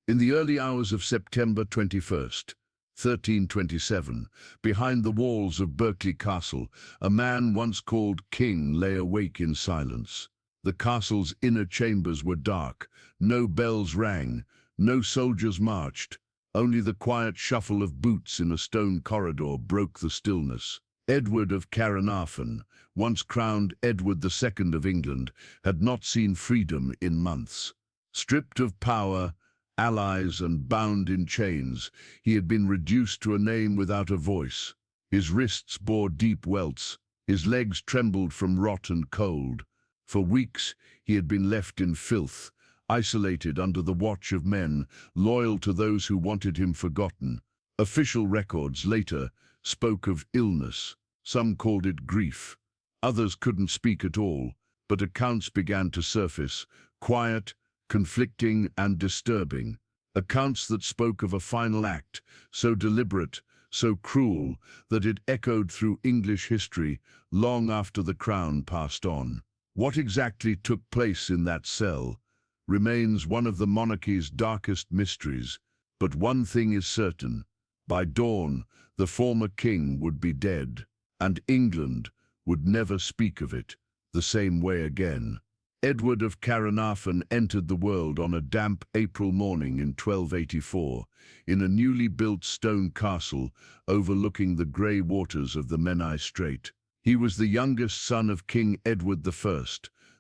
In the early hours of September 21st, 1327, behind the walls of Berkeley Castle, a man once called King lay awake in silence. The castle's inner chambers were dark, no bells rang, no soldiers marched, only the quiet shuffle of boots in a stone corridor broke the stillness. Edward of Caernarfon, once crowned Edward II of England, had not seen freedom in months. Stripped of power, allies and bound in chains, he had been reduced to a name without a voice. His wrists bore deep welts, his legs trembled from rot and cold. For weeks he had been left in filth, isolated under the watch of men, loyal to those who wanted him forgotten. Official records later spoke of illness. Some called it grief. Others couldn't speak at all, but accounts began to surface, quiet, conflicting and disturbing. Accounts that spoke of a final act, so deliberate, so cruel, that it echoed through English history long after the crown passed on. What exactly took place in that cell remains one of the monarchy's darkest mysteries, but one thing is certain. By dawn, the former king would be dead, and England would never speak of it the same way again. Edward of Caernarfon entered the world on a damp April morning in 1284, in a newly built stone castle overlooking the grey waters of the Menai Strait. He was the youngest son of King Edward I,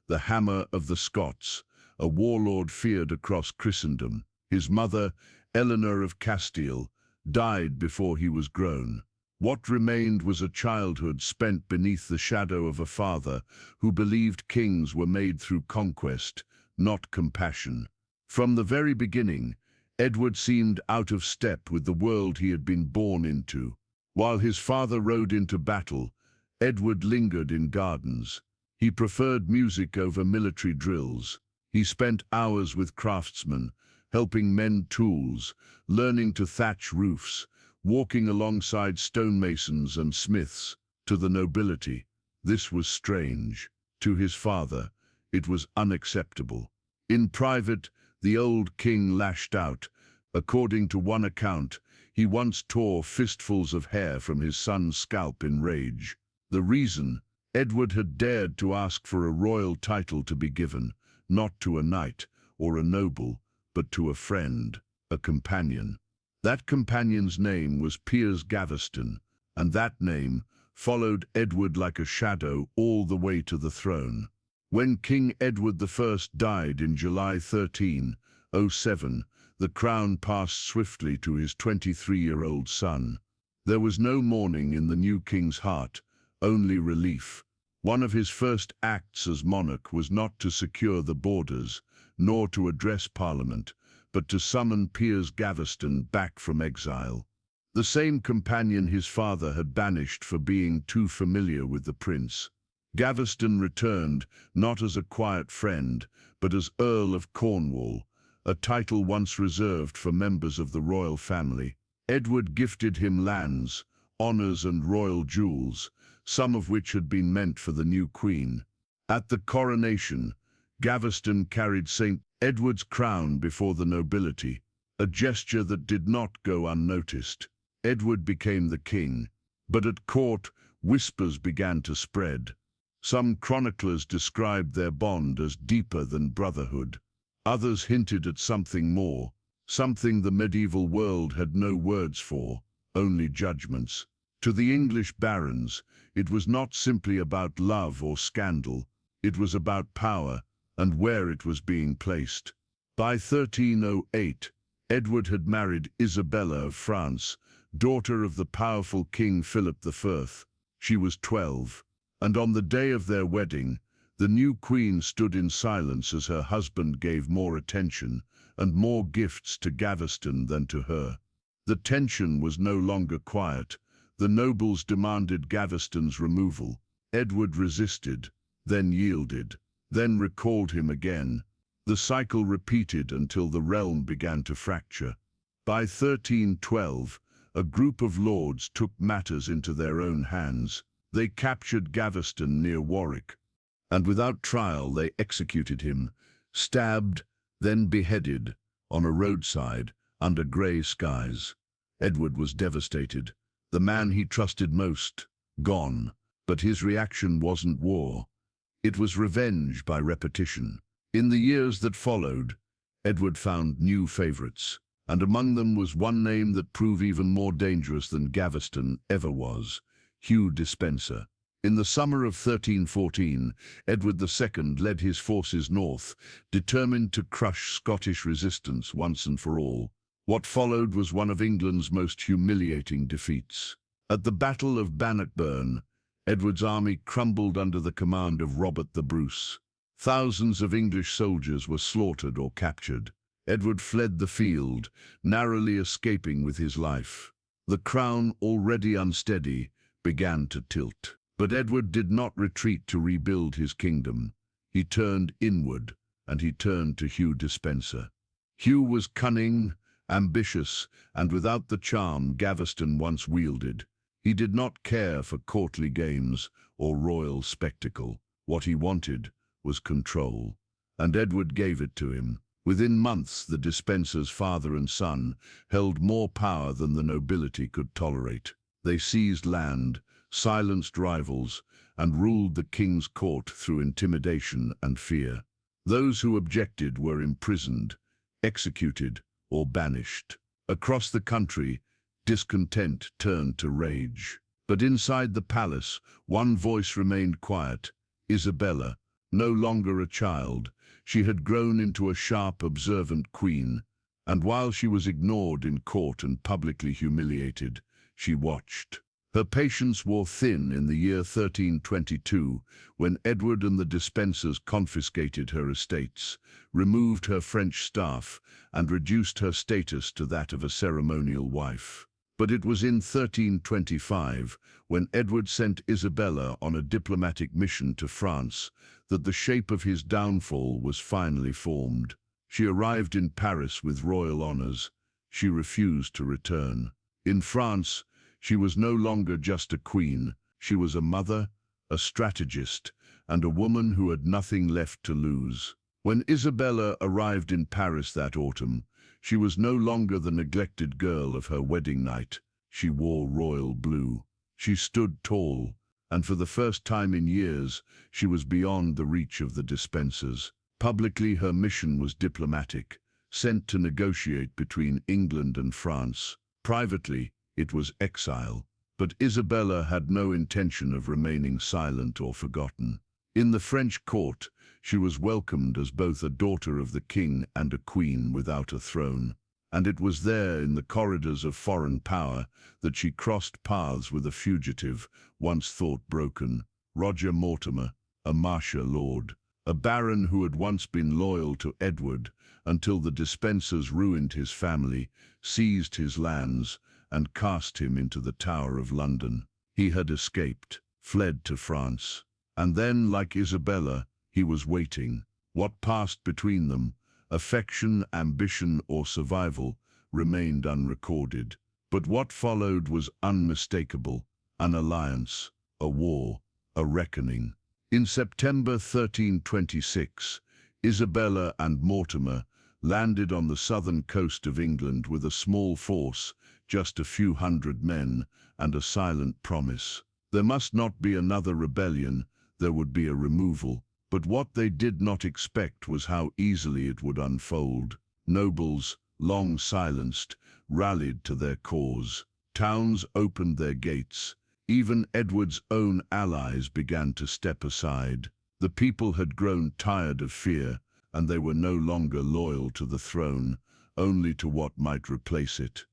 the Hammer of the Scots, a warlord feared across Christendom. His mother, Eleanor of Castile, died before he was grown. What remained was a childhood spent beneath the shadow of a father who believed kings were made through conquest, not compassion. From the very beginning, Edward seemed out of step with the world he had been born into. While his father rode into battle, Edward lingered in gardens. He preferred music over military drills. He spent hours with craftsmen, helping mend tools, learning to thatch roofs, walking alongside stonemasons and smiths. To the nobility, this was strange. To his father, it was unacceptable. In private, the old king lashed out. According to one account, he once tore fistfuls of hair from his son's scalp in rage. The reason? Edward had dared to ask for a royal title to be given, not to a knight or a noble, but to a friend, a companion. That companion's name was Piers Gaveston, and that name followed Edward like a shadow all the way to the throne. When King Edward I died in July 1307, the crown passed swiftly to his 23-year-old son. There was no mourning in the new king's heart, only relief. One of his first acts as monarch was not to secure the borders, nor to address Parliament, but to summon Piers Gaveston back from exile. The same companion his father had banished for being too familiar with the prince. Gaveston returned, not as a quiet friend, but as Earl of Cornwall, a title once reserved for members of the royal family. Edward gifted him lands, honours and royal jewels, some of which had been meant for the new queen. At the coronation, Gaveston carried St. Edward's crown before the nobility, a gesture that did not go unnoticed. Edward became the king, but at court, whispers began to spread. Some chroniclers described their bond as deeper than brotherhood. Others hinted at something more, something the medieval world had no words for, only judgments. To the English barons, it was not simply about love or scandal, it was about power and where it was being placed. By 1308, Edward had married Isabella of France, daughter of the powerful King Philip I. She was 12, and on the day of their wedding, the new queen stood in silence as her husband gave more attention and more gifts to Gaveston than to her. The tension was no longer quiet. The nobles demanded Gaveston's removal. Edward resisted, then yielded, then recalled him again. The cycle repeated until the realm began to fracture. By 1312, a group of lords took matters into their own hands. They captured Gaveston near Warwick, and without trial they executed him, stabbed, then beheaded, on a roadside, under grey skies. Edward was devastated. The man he trusted most, gone. But his reaction wasn't war. It was revenge by repetition. In the years that followed, Edward found new favourites, and among them was one name that proved even more dangerous than Gaveston ever was, Hugh Despenser. In the summer of 1314, Edward II led his forces north, determined to crush Scottish resistance once and for all. What followed was one of England's most humiliating defeats. At the Battle of Bannockburn, Edward's army crumbled under the command of Robert the Bruce. Thousands of English soldiers were slaughtered or captured. Edward fled the field, narrowly escaping with his life. The crown, already unsteady, began to tilt. But Edward did not retreat to rebuild his kingdom. He turned inward, and he turned to Hugh Despenser. Hugh was cunning, ambitious, and without the charm Gaveston once wielded. He did not care for courtly games or royal spectacle. What he wanted was control, and Edward gave it to him. Within months, the Despensers, father and son, held more power than the nobility could tolerate. They seized land, silenced rivals, and ruled the king's court through intimidation and fear. Those who objected were imprisoned, executed, or banished. Across the country, discontent turned to rage. But inside the palace, one voice remained quiet. Isabella, no longer a child, she had grown into a sharp, observant queen, and while she was ignored in court and publicly humiliated, she watched. Her patience wore thin in the year 1322, when Edward and the Despensers confiscated her estates, removed her French staff, and reduced her status to that of a ceremonial wife. But it was in 1325, when Edward sent Isabella on a diplomatic mission to France, that the shape of his downfall was finally formed. She arrived in Paris with royal honors. She refused to return. In France, she was no longer just a queen. She was a mother, a strategist, and a woman who had nothing left to lose. When Isabella arrived in Paris that autumn, she was no longer the neglected girl of her wedding night. She wore royal blue. She stood tall, and for the first time in years, she was beyond the reach of the Despensers. Publicly, her mission was diplomatic, sent to negotiate between England and France. Privately, it was exile. But Isabella had no intention of remaining silent or forgotten. In the French court, she was welcomed as both a daughter of the king and a queen without a throne. And it was there, in the corridors of foreign power, that she crossed paths with a fugitive, once thought broken, Roger Mortimer, a martial lord, a baron who had once been loyal to Edward until the Despensers ruined his family, seized his lands, and cast him into the Tower of London. He had escaped, fled to France. And then, like Isabella, he was waiting. What passed between them, affection, ambition, or survival, remained unrecorded. But what followed was unmistakable: an alliance, a war, a reckoning. In September 1326, Isabella and Mortimer landed on the southern coast of England with a small force, just a few hundred men, and a silent promise. There must not be another rebellion, there would be a removal. But what they did not expect was how easily it would unfold. Nobles, long silenced, rallied to their cause. Towns opened their gates. Even Edward's own allies began to step aside. The people had grown tired of fear, and they were no longer loyal to the throne, only to what might replace it.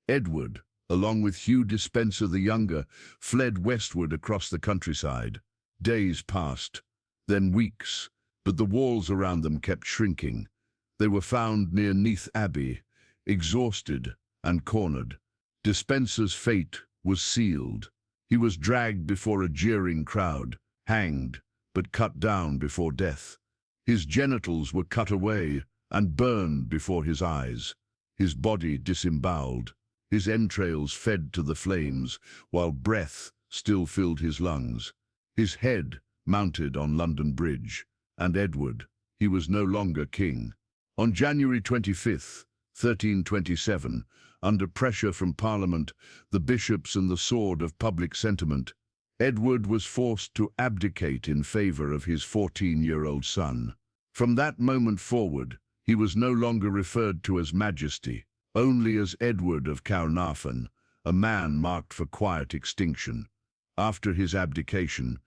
Edward, along with Hugh Despenser the Younger, fled westward across the countryside. Days passed, then weeks, but the walls around them kept shrinking. They were found near Neath Abbey, exhausted and cornered. Despenser's fate was sealed. He was dragged before a jeering crowd, hanged, but cut down before death. His genitals were cut away and burned before his eyes. His body disemboweled. His entrails fed to the flames, while breath still filled his lungs. His head mounted on London Bridge, and Edward, he was no longer king. On January 25th, 1327, under pressure from Parliament, the bishops and the sword of public sentiment, Edward was forced to abdicate in favour of his 14-year-old son. From that moment forward, he was no longer referred to as Majesty, only as Edward of Caernarfon, a man marked for quiet extinction. After his abdication,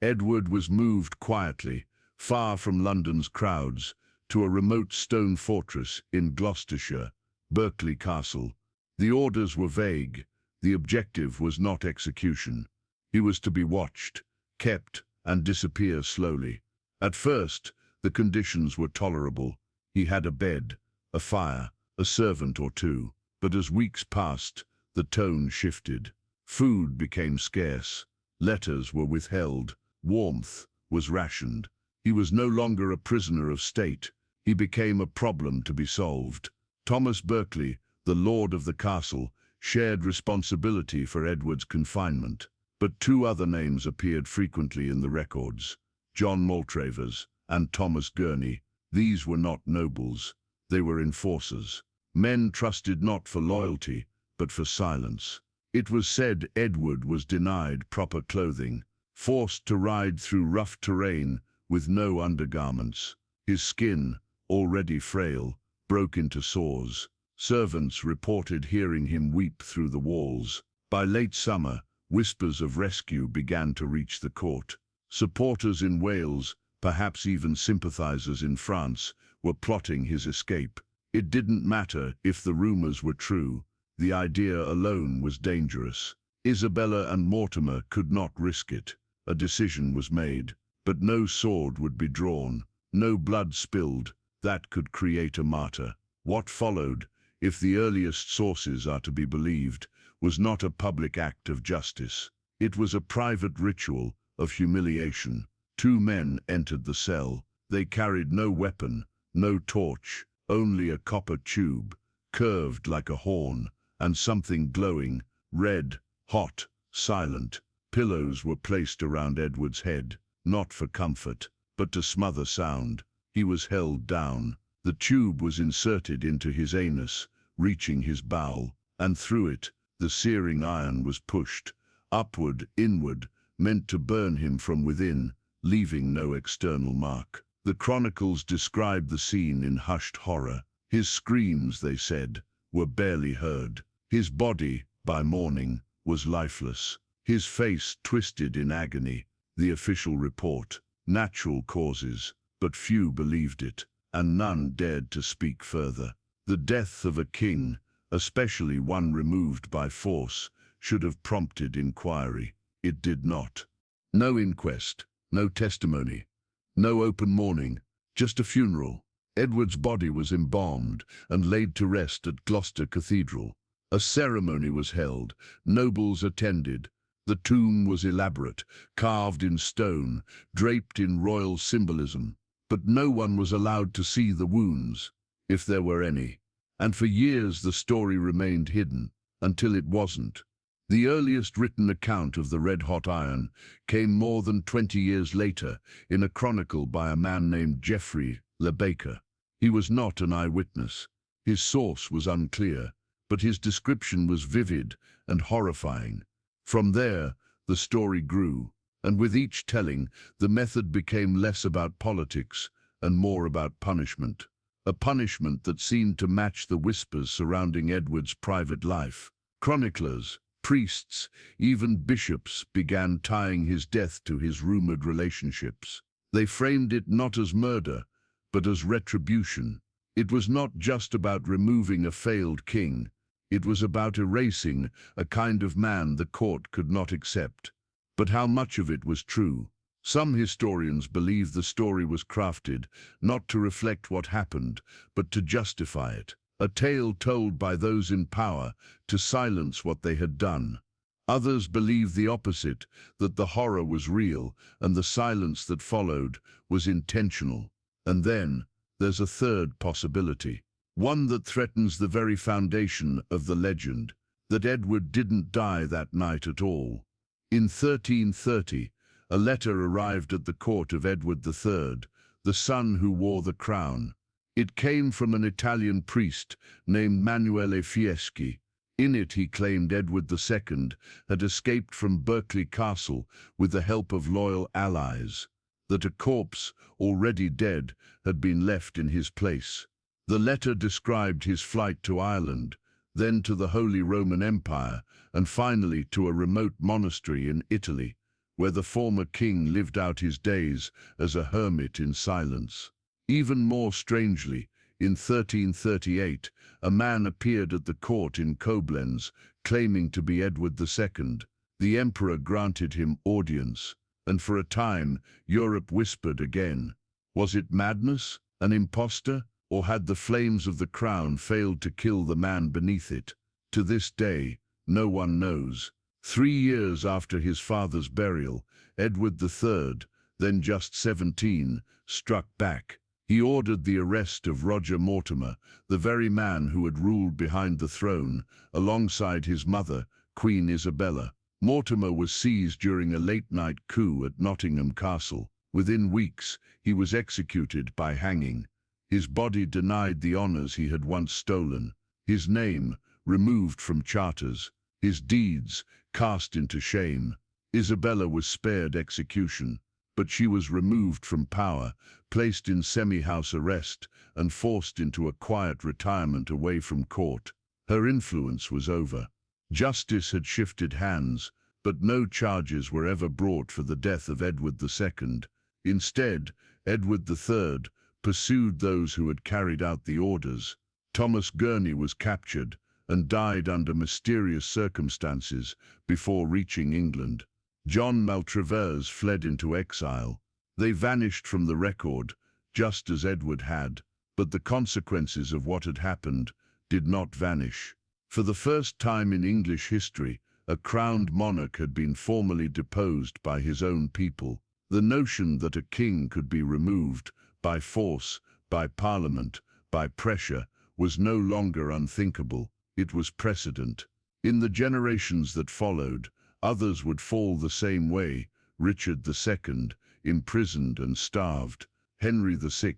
Edward was moved quietly, far from London's crowds, to a remote stone fortress in Gloucestershire, Berkeley Castle. The orders were vague. The objective was not execution. He was to be watched, kept, and disappear slowly. At first, the conditions were tolerable. He had a bed, a fire, a servant or two. But as weeks passed, the tone shifted. Food became scarce. Letters were withheld. Warmth was rationed. He was no longer a prisoner of state. He became a problem to be solved. Thomas Berkeley, the lord of the castle, shared responsibility for Edward's confinement. But two other names appeared frequently in the records: John Maltravers and Thomas Gurney. These were not nobles. They were enforcers. Men trusted not for loyalty, but for silence. It was said Edward was denied proper clothing, forced to ride through rough terrain with no undergarments. His skin, already frail, broke into sores. Servants reported hearing him weep through the walls. By late summer, whispers of rescue began to reach the court. Supporters in Wales, perhaps even sympathizers in France, were plotting his escape. It didn't matter if the rumors were true. The idea alone was dangerous. Isabella and Mortimer could not risk it. A decision was made, but no sword would be drawn, no blood spilled. That could create a martyr. What followed, if the earliest sources are to be believed, was not a public act of justice. It was a private ritual of humiliation. Two men entered the cell. They carried no weapon, no torch, only a copper tube, curved like a horn, and something glowing, red, hot, silent. Pillows were placed around Edward's head, not for comfort, but to smother sound. He was held down. The tube was inserted into his anus, reaching his bowel, and through it, the searing iron was pushed, upward, inward, meant to burn him from within, leaving no external mark. The chronicles described the scene in hushed horror. His screams, they said, were barely heard. His body, by morning, was lifeless. His face twisted in agony. The official report: natural causes. But few believed it, and none dared to speak further. The death of a king, especially one removed by force, should have prompted inquiry. It did not. No inquest, no testimony, no open mourning, just a funeral. Edward's body was embalmed and laid to rest at Gloucester Cathedral. A ceremony was held. Nobles attended. The tomb was elaborate, carved in stone, draped in royal symbolism. But no one was allowed to see the wounds, if there were any. And for years the story remained hidden, until it wasn't. The earliest written account of the red-hot iron came more than 20 years later in a chronicle by a man named Geoffrey Le Baker. He was not an eyewitness. His source was unclear, but his description was vivid and horrifying. From there, the story grew. And with each telling, the method became less about politics and more about punishment. A punishment that seemed to match the whispers surrounding Edward's private life. Chroniclers, priests, even bishops began tying his death to his rumored relationships. They framed it not as murder, but as retribution. It was not just about removing a failed king. It was about erasing a kind of man the court could not accept. But how much of it was true? Some historians believe the story was crafted not to reflect what happened, but to justify it. A tale told by those in power to silence what they had done. Others believe the opposite, that the horror was real and the silence that followed was intentional. And then there's a third possibility, one that threatens the very foundation of the legend, that Edward didn't die that night at all. In 1330, a letter arrived at the court of Edward III, the son who wore the crown. It came from an Italian priest named Manuele Fieschi. In it he claimed Edward II had escaped from Berkeley Castle with the help of loyal allies, that a corpse, already dead, had been left in his place. The letter described his flight to Ireland, then to the Holy Roman Empire, and finally to a remote monastery in Italy, where the former king lived out his days as a hermit in silence. Even more strangely, in 1338, a man appeared at the court in Koblenz, claiming to be Edward II. The emperor granted him audience, and for a time Europe whispered again. Was it madness, an impostor, or had the flames of the crown failed to kill the man beneath it? To this day, no one knows. 3 years after his father's burial, Edward III, then just 17, struck back. He ordered the arrest of Roger Mortimer, the very man who had ruled behind the throne, alongside his mother, Queen Isabella. Mortimer was seized during a late-night coup at Nottingham Castle. Within weeks, he was executed by hanging. His body denied the honors he had once stolen. His name removed from charters. His deeds cast into shame. Isabella was spared execution, but she was removed from power, placed in semi-house arrest, and forced into a quiet retirement away from court. Her influence was over. Justice had shifted hands, but no charges were ever brought for the death of Edward II. Instead, Edward III pursued those who had carried out the orders. Thomas Gurney was captured and died under mysterious circumstances before reaching England. John Maltravers fled into exile. They vanished from the record, just as Edward had, but the consequences of what had happened did not vanish. For the first time in English history, a crowned monarch had been formally deposed by his own people. The notion that a king could be removed by force, by parliament, by pressure, was no longer unthinkable. It was precedent. In the generations that followed, others would fall the same way. Richard II, imprisoned and starved. Henry VI,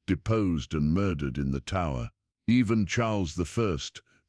deposed and murdered in the Tower. Even Charles I,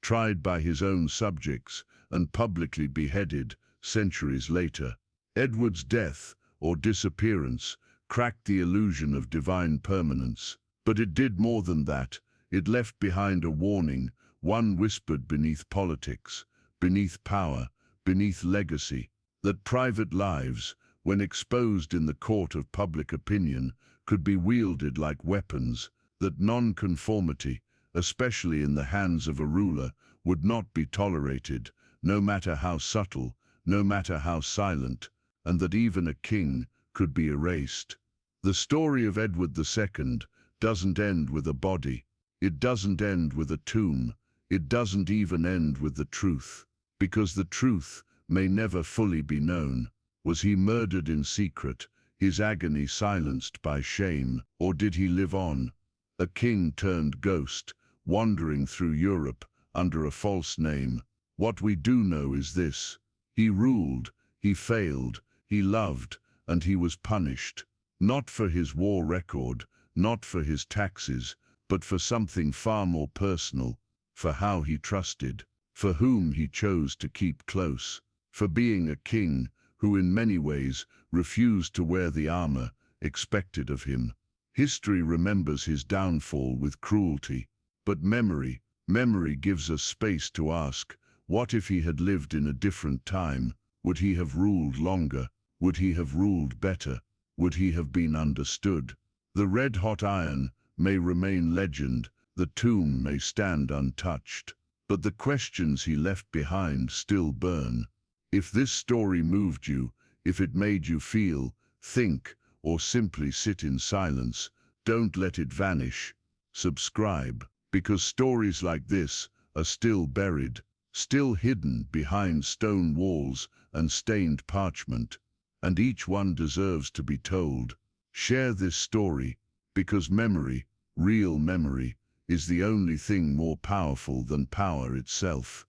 tried by his own subjects and publicly beheaded centuries later. Edward's death, or disappearance, cracked the illusion of divine permanence. But it did more than that. It left behind a warning, one whispered beneath politics, beneath power, beneath legacy, that private lives, when exposed in the court of public opinion, could be wielded like weapons, that nonconformity, especially in the hands of a ruler, would not be tolerated, no matter how subtle, no matter how silent, and that even a king could be erased. The story of Edward II doesn't end with a body. It doesn't end with a tomb. It doesn't even end with the truth, because the truth may never fully be known. Was he murdered in secret, his agony silenced by shame, or did he live on, a king turned ghost, wandering through Europe under a false name? What we do know is this: he ruled, he failed, he loved, and he was punished, not for his war record, not for his taxes, but for something far more personal, for how he trusted, for whom he chose to keep close, for being a king who in many ways refused to wear the armor expected of him. History remembers his downfall with cruelty, but memory gives us space to ask, what if he had lived in a different time? Would he have ruled longer? Would he have ruled better? Would he have been understood? The red-hot iron may remain legend, the tomb may stand untouched, but the questions he left behind still burn. If this story moved you, if it made you feel, think, or simply sit in silence, don't let it vanish. Subscribe, because stories like this are still buried, still hidden behind stone walls and stained parchment, and each one deserves to be told. Share this story, because memory, real memory, is the only thing more powerful than power itself.